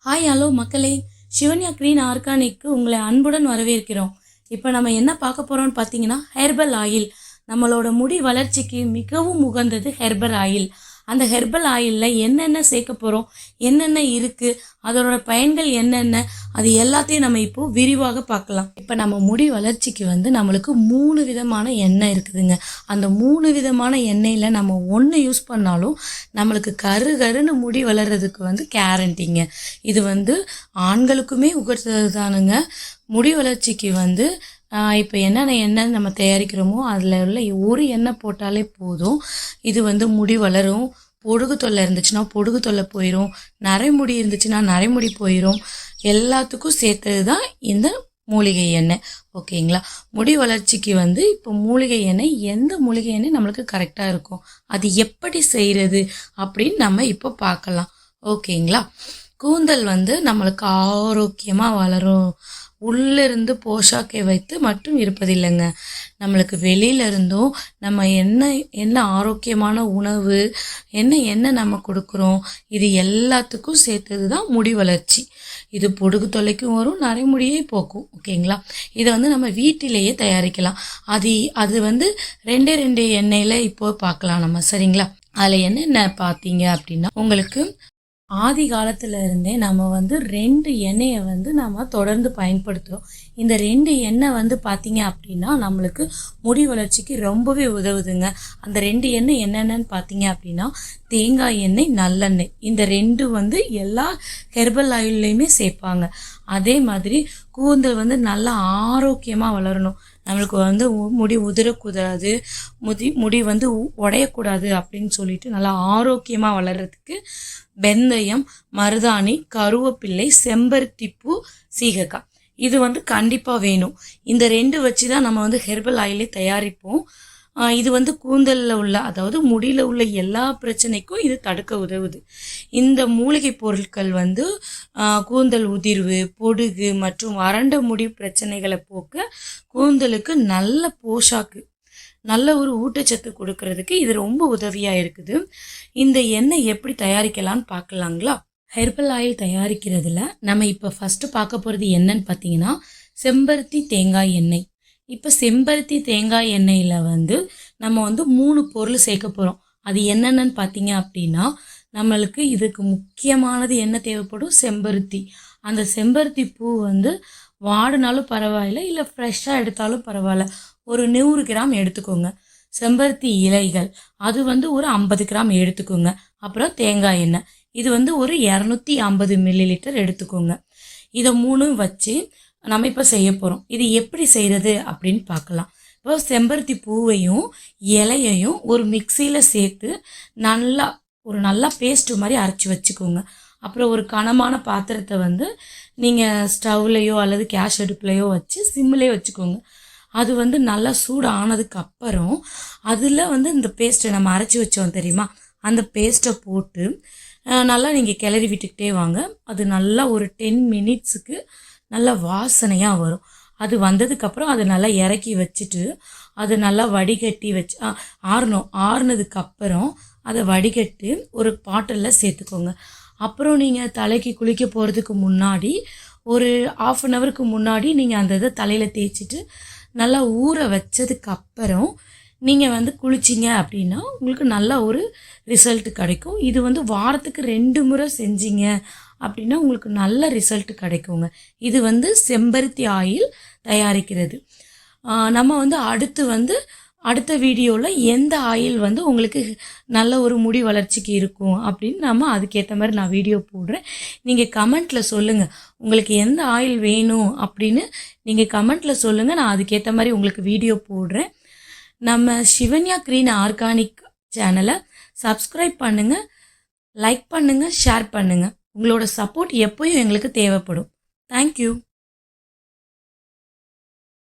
Hi hello மக்களே, Shivanya green organic உங்களை அன்புடன் வரவேற்கிறோம். இப்போ நம்ம என்ன பார்க்க போகிறோம்னு பார்த்தீங்கன்னா, ஹெர்பல் ஆயில். நம்மளோட முடி வளர்ச்சிக்கு மிகவும் உகந்தது ஹெர்பல் ஆயில். அந்த ஹெர்பல் ஆயிலில் என்னென்ன சேர்க்க போகிறோம், என்னென்ன இருக்குது, அதோட பயன்கள் என்னென்ன, அது எல்லாத்தையும் நம்ம இப்போது விரிவாக பார்க்கலாம். இப்போ நம்ம முடி வளர்ச்சிக்கு நம்மளுக்கு 3 விதமான எண்ணெய் இருக்குதுங்க. அந்த 3 விதமான எண்ணெயில் நம்ம ஒன்று யூஸ் பண்ணாலும் நம்மளுக்கு கருன்னு முடி வளர்கிறதுக்கு கேரண்டிங்க. இது ஆண்களுக்குமே உகந்தது தானுங்க. முடி வளர்ச்சிக்கு இப்போ என்னென்ன எண்ணெய் நம்ம தயாரிக்கிறோமோ அதில் உள்ள ஒரு எண்ணெய் போட்டாலே போதும். இது முடி வளரும். பொடுகு தொல்லை இருந்துச்சுன்னா பொடுகு தொல்லை போயிடும். நரைமுடி இருந்துச்சுன்னா நரைமுடி போயிடும். எல்லாத்துக்கும் சேர்த்தது தான் இந்த மூலிகை எண்ணெய். ஓகேங்களா? முடி வளர்ச்சிக்கு இப்போ மூலிகை எண்ணெய், எந்த மூலிகை எண்ணெய் நம்மளுக்கு கரெக்டாக இருக்கும், அது எப்படி செய்கிறது அப்படின்னு நம்ம இப்போ பார்க்கலாம். ஓகேங்களா? கூந்தல் நம்மளுக்கு ஆரோக்கியமாக வளரும். உள்ளிருந்து போஷாக்கை வைத்து மட்டும் இருப்பதில்லைங்க. நம்மளுக்கு வெளியிலிருந்தும் நம்ம என்ன ஆரோக்கியமான உணவு, என்ன நம்ம கொடுக்குறோம், இது எல்லாத்துக்கும் சேர்த்தது தான் முடி வளர்ச்சி. இது பொடுகு தொல்லைக்கும் வரும், நரைமுடியே போக்கும். ஓகேங்களா? இதை நம்ம வீட்டிலேயே தயாரிக்கலாம். அது ரெண்டே எண்ணெயில் இப்போ பார்க்கலாம் நம்ம. சரிங்களா? அதில் என்னென்ன பார்த்தீங்க அப்படின்னா, உங்களுக்கு ஆதி காலத்துல இருந்தே நம்ம 2 எண்ணெயை நம்ம தொடர்ந்து பயன்படுத்துகிறோம். இந்த 2 எண்ணெய் பார்த்தீங்க அப்படின்னா நம்மளுக்கு முடி வளர்ச்சிக்கு ரொம்பவே உதவுதுங்க. அந்த 2 எண்ணெய் என்னென்னு பார்த்தீங்க அப்படின்னா, தேங்காய் எண்ணெய், நல்லெண்ணெய். இந்த 2 எல்லா ஹெர்பல் ஆயில்லையுமே சேர்ப்பாங்க. அதே மாதிரி கூந்தல் நல்லா ஆரோக்கியமாக வளரணும். நம்மளுக்கு முடி உதிரக்கூடாது, முடி உடையக்கூடாது அப்படின்னு சொல்லிட்டு நல்லா ஆரோக்கியமாக வளர்கிறதுக்கு வெந்தயம், மருதாணி, கருவேப்பிள்ளை, செம்பருத்திப்பூ, சீகக்காய் இது கண்டிப்பாக வேணும். இந்த 2 வச்சு தான் நம்ம ஹெர்பல் ஆயிலே தயாரிப்போம். இது கூந்தலில் உள்ள, அதாவது முடியில் உள்ள எல்லா பிரச்சனைக்கும் இது தடுக்க உதவுது. இந்த மூலிகை பொருட்கள் கூந்தல் உதிர்வு, பொடுகு மற்றும் வறண்ட முடி பிரச்சனைகளை போக்க, கூந்தலுக்கு நல்ல போஷாக்கு, நல்ல ஒரு ஊட்டச்சத்து கொடுக்கறதுக்கு இது ரொம்ப உதவியாக இருக்குது. இந்த எண்ணெய் எப்படி தயாரிக்கலான்னு பார்க்கலாங்களா? ஹெர்பல் ஆயில் தயாரிக்கிறதுல நம்ம இப்போ ஃபஸ்ட்டு பார்க்க போகிறது என்னன்னு பார்த்தீங்கன்னா, செம்பருத்தி தேங்காய் எண்ணெய். இப்போ செம்பருத்தி தேங்காய் எண்ணெயில் நம்ம 3 பொருள் சேர்க்க போகிறோம். அது என்னென்னு பார்த்தீங்க அப்படின்னா, நம்மளுக்கு இதுக்கு முக்கியமானது என்ன தேவைப்படும்? செம்பருத்தி. அந்த செம்பருத்தி பூ வாடினாலும் பரவாயில்ல, இல்லை ஃப்ரெஷ்ஷாக எடுத்தாலும் பரவாயில்ல, ஒரு 100 கிராம் எடுத்துக்கோங்க. செம்பருத்தி இலைகள் அது ஒரு 50 கிராம் எடுத்துக்கோங்க. அப்புறம் தேங்காய் எண்ணெய் இது ஒரு 250 மில்லிலிட்டர் எடுத்துக்கோங்க. இதை 3 வச்சு நம்ம இப்போ செய்ய போகிறோம். இது எப்படி செய்கிறது அப்படின்னு பார்க்கலாம். இப்போ செம்பருத்தி பூவையும் இலையையும் ஒரு மிக்சியில் சேர்த்து நல்லா பேஸ்ட்டு மாதிரி அரைச்சி வச்சுக்கோங்க. அப்புறம் ஒரு கனமான பாத்திரத்தை நீங்கள் ஸ்டவ்லையோ அல்லது கேஸ் அடுப்புலையோ வச்சு சிம்மிலே வச்சுக்கோங்க. அது நல்லா சூடு ஆனதுக்கு அப்புறம் அதில் இந்த பேஸ்ட்டை நம்ம அரைச்சி வச்சோம் தெரியுமா, அந்த பேஸ்ட்டை போட்டு நல்லா நீங்கள் கிளறி விட்டுக்கிட்டே வாங்க. அது நல்லா ஒரு 10 மினிட்ஸுக்கு நல்லா வாசனையாக வரும். அது வந்ததுக்கப்புறம் அதை நல்லா இறக்கி வச்சுட்டு அது நல்லா வடிகட்டி வச்சு ஆறுனதுக்கப்புறம் அதை வடிகட்டி ஒரு பாட்டிலில் சேர்த்துக்கோங்க. அப்புறம் நீங்கள் தலைக்கு குளிக்க போகிறதுக்கு முன்னாடி ஒரு 1/2 ஹவருக்கு முன்னாடி நீங்கள் அந்த இதை தலையில் தேய்ச்சிட்டு நல்லா ஊற வச்சதுக்கப்புறம் நீங்கள் குளிச்சிங்க அப்படின்னா உங்களுக்கு நல்ல ஒரு ரிசல்ட் கிடைக்கும். இது வாரத்துக்கு 2 முறை செஞ்சீங்க அப்படின்னா உங்களுக்கு நல்ல ரிசல்ட் கிடைக்குங்க. இது செம்பருத்தி ஆயில் தயாரிக்கிறது. நம்ம அடுத்த வீடியோவில் எந்த ஆயில் உங்களுக்கு நல்ல ஒரு முடி வளர்ச்சிக்கு இருக்கும் அப்படின்னு நம்ம அதுக்கேற்ற மாதிரி நான் வீடியோ போடுறேன். நீங்கள் கமெண்ட்டில் சொல்லுங்கள் உங்களுக்கு எந்த ஆயில் வேணும் அப்படின்னு. நீங்கள் கமெண்ட்டில் சொல்லுங்கள், நான் அதுக்கேற்ற மாதிரி உங்களுக்கு வீடியோ போடுறேன். நம்ம சிவன்யா கிரீன் ஆர்கானிக் சேனலை சப்ஸ்கிரைப் பண்ணுங்கள், லைக் பண்ணுங்கள், ஷேர் பண்ணுங்கள். உங்களோட சப்போர்ட் எப்போயும் எங்களுக்கு தேவைப்படும். தேங்க்யூ.